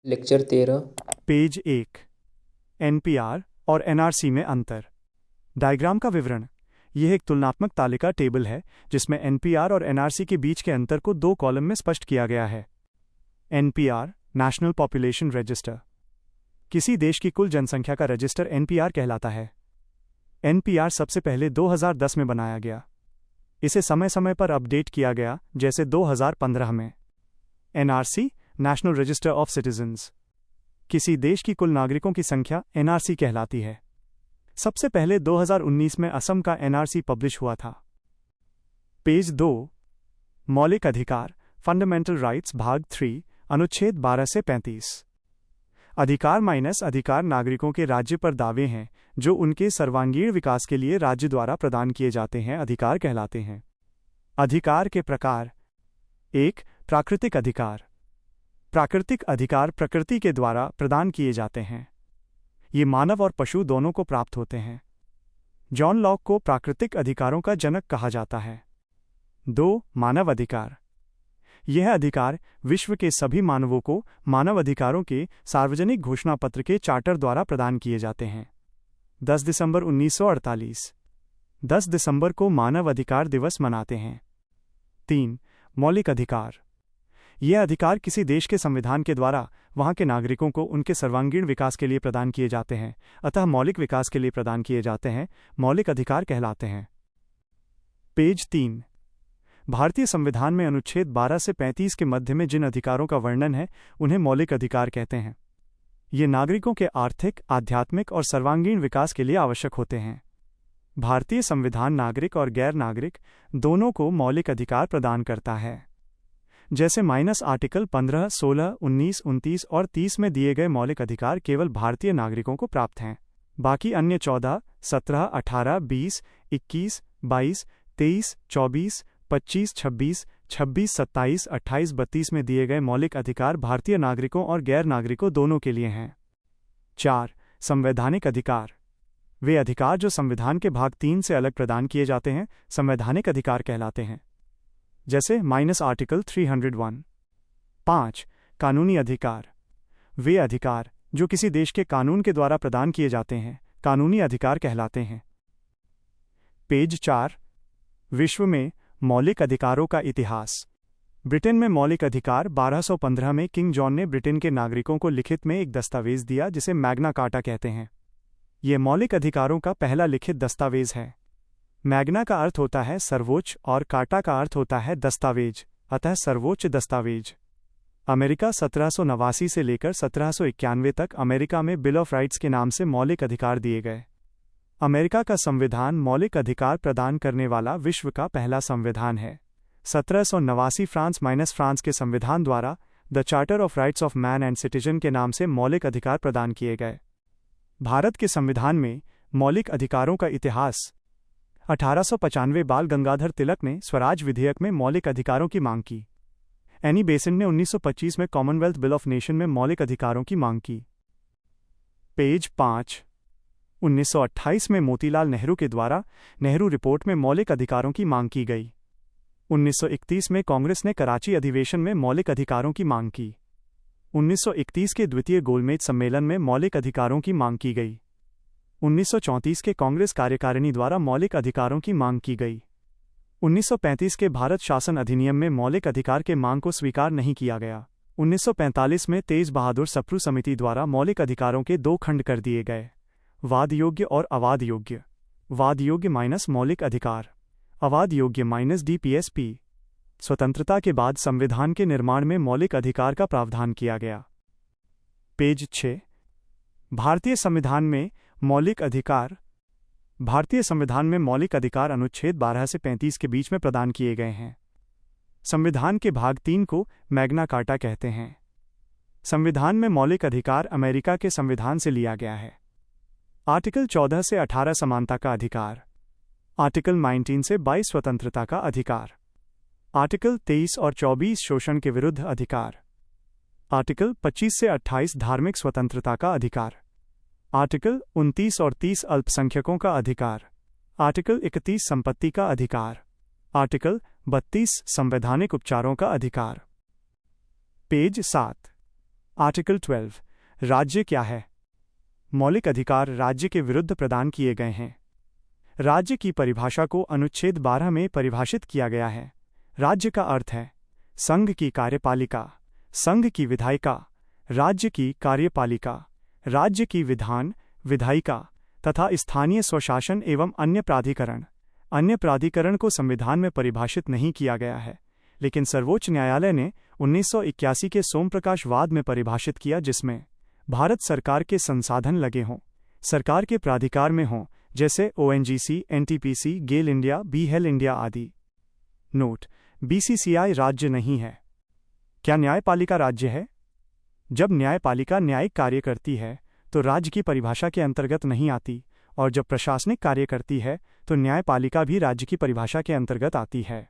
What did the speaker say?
Lecture 13। Page 1। NPR और NRC में अंतर। डायग्राम का विवरण। यह एक तुलनात्मक तालिका टेबल है जिसमें एनपीआर और एनआरसी के बीच के अंतर को दो कॉलम में स्पष्ट किया गया है। NPR national population register. किसी देश की कुल जनसंख्या का रजिस्टर एनपीआर कहलाता है। एनपीआर सबसे पहले 2010 में बनाया गया। इसे समय समय पर अपडेट किया गया, जैसे 2015 में। NRC national register of citizens. किसी देश की कुल नागरिकों की संख्या एनआरसी कहलाती है। सबसे पहले 2019 में असम का एनआरसी पब्लिश हुआ था। पेज 2। मौलिक अधिकार फंडामेंटल राइट्स भाग 3 अनुच्छेद 12 से 35। अधिकार माइनस अधिकार नागरिकों के राज्य पर दावे हैं जो उनके सर्वांगीण विकास के लिए राज्य द्वारा प्रदान किए जाते हैं, अधिकार कहलाते हैं। अधिकार के प्रकार। 1. प्राकृतिक अधिकार। प्राकृतिक अधिकार प्रकृति के द्वारा प्रदान किए जाते हैं। ये मानव और पशु दोनों को प्राप्त होते हैं। जॉन लॉक को प्राकृतिक अधिकारों का जनक कहा जाता है। 2. मानव अधिकार। यह अधिकार विश्व के सभी मानवों को मानव अधिकारों के सार्वजनिक घोषणा पत्र के चार्टर द्वारा प्रदान किए जाते हैं। 10 दिसंबर 1948। 10 दिसंबर को मानव अधिकार दिवस मनाते हैं। 3. मौलिक अधिकार। यह अधिकार किसी देश के संविधान के द्वारा वहां के नागरिकों को उनके सर्वांगीण विकास के लिए प्रदान किए जाते हैं, अतः मौलिक विकास के लिए प्रदान किए जाते हैं, मौलिक अधिकार कहलाते हैं। पेज 3। भारतीय संविधान में अनुच्छेद 12 से 35 के मध्य में जिन अधिकारों का वर्णन है उन्हें मौलिक अधिकार कहते हैं। ये नागरिकों के आर्थिक, आध्यात्मिक और सर्वांगीण विकास के लिए आवश्यक होते हैं। भारतीय संविधान नागरिक और गैर नागरिक दोनों को मौलिक अधिकार प्रदान करता है। जैसे आर्टिकल 15, 16, 19, 29 और 30 में दिए गए मौलिक अधिकार केवल भारतीय नागरिकों को प्राप्त हैं। बाकी अन्य 14, 17, 18, 20, 21, 22, 23, 24, 25, 26, 26, 27, 28, 32 में दिए गए मौलिक अधिकार भारतीय नागरिकों और गैर नागरिकों दोनों के लिए हैं। 4. संवैधानिक अधिकार। वे अधिकार जो संविधान के भाग 3 से अलग प्रदान किए जाते हैं संवैधानिक अधिकार कहलाते हैं। जैसे आर्टिकल 301। 5. कानूनी अधिकार। वे अधिकार जो किसी देश के कानून के द्वारा प्रदान किए जाते हैं कानूनी अधिकार कहलाते हैं। पेज 4। विश्व में मौलिक अधिकारों का इतिहास। ब्रिटेन में मौलिक अधिकार 1215 में किंग जॉन ने ब्रिटेन के नागरिकों को लिखित में एक दस्तावेज दिया जिसे मैग्ना कार्टा कहते हैं। यह मौलिक अधिकारों का पहला लिखित दस्तावेज है। मैग्ना का अर्थ होता है सर्वोच्च और कार्टा का अर्थ होता है दस्तावेज, अतः सर्वोच्च दस्तावेज। अमेरिका 1789 से लेकर 1791 तक अमेरिका में बिल ऑफ राइट्स के नाम से मौलिक अधिकार दिए गए। अमेरिका का संविधान मौलिक अधिकार प्रदान करने वाला विश्व का पहला संविधान है। 1789 फ्रांस के संविधान द्वारा the charter of rights of man and citizen के नाम से मौलिक अधिकार प्रदान किए गए। भारत के संविधान में मौलिक अधिकारों का इतिहास। 1895 बाल गंगाधर तिलक ने स्वराज विधेयक में मौलिक अधिकारों की मांग की। एनी बेसेंट ने 1925 में कॉमनवेल्थ बिल ऑफ नेशन में मौलिक अधिकारों की मांग की। पेज 5। 1928 में मोतीलाल नेहरू के द्वारा नेहरू रिपोर्ट में मौलिक अधिकारों की मांग की गई। 1931 में कांग्रेस ने कराची अधिवेशन में मौलिक अधिकारों की मांग की। 1931 के द्वितीय गोलमेज सम्मेलन में मौलिक अधिकारों की मांग की गई। 1934 के कांग्रेस कार्यकारिणी द्वारा मौलिक अधिकारों की मांग की गई। 1935 के भारत शासन अधिनियम में मौलिक अधिकार के मांग को स्वीकार नहीं किया गया। 1945 में तेज बहादुर सप्रू समिति द्वारा मौलिक अधिकारों के 2 खंड कर दिए गए, वाद योग्य और अवाद योग्य। वाद योग्य माइनस मौलिक अधिकार, अवाद योग्य माइनस DPSP। स्वतंत्रता के बाद संविधान के निर्माण में मौलिक अधिकार का प्रावधान किया गया। पेज 6। भारतीय संविधान में मौलिक अधिकार। भारतीय संविधान में मौलिक अधिकार अनुच्छेद 12 से 35 के बीच में प्रदान किए गए हैं। संविधान के भाग 3 को मैग्ना कार्टा कहते हैं। संविधान में मौलिक अधिकार अमेरिका के संविधान से लिया गया है। आर्टिकल 14 से 18 समानता का अधिकार। आर्टिकल 19 से 22 स्वतंत्रता का अधिकार। आर्टिकल 23 और 24 शोषण के विरुद्ध अधिकार। आर्टिकल 25 से 28 धार्मिक स्वतंत्रता का अधिकार। आर्टिकल 29 और 30 अल्पसंख्यकों का अधिकार। आर्टिकल 31 संपत्ति का अधिकार। आर्टिकल 32 संवैधानिक उपचारों का अधिकार। पेज 7। आर्टिकल 12 राज्य क्या है? मौलिक अधिकार राज्य के विरुद्ध प्रदान किए गए हैं। राज्य की परिभाषा को अनुच्छेद 12 में परिभाषित किया गया है। राज्य का अर्थ है संघ की कार्यपालिका, संघ की विधायिका, राज्य की कार्यपालिका, राज्य की विधान विधायिका तथा स्थानीय स्वशासन एवं अन्य प्राधिकरण। अन्य प्राधिकरण को संविधान में परिभाषित नहीं किया गया है, लेकिन सर्वोच्च न्यायालय ने 1981 के सोमप्रकाश वाद में परिभाषित किया, जिसमें भारत सरकार के संसाधन लगे हों, सरकार के प्राधिकार में हों, जैसे ONGC, NTPC, गेल इंडिया, BHEL इंडिया आदि। नोट: BCCI राज्य नहीं है। क्या न्यायपालिका राज्य है? जब न्यायपालिका न्यायिक कार्य करती है तो राज्य की परिभाषा के अंतर्गत नहीं आती, और जब प्रशासनिक कार्य करती है तो न्यायपालिका भी राज्य की परिभाषा के अंतर्गत आती है।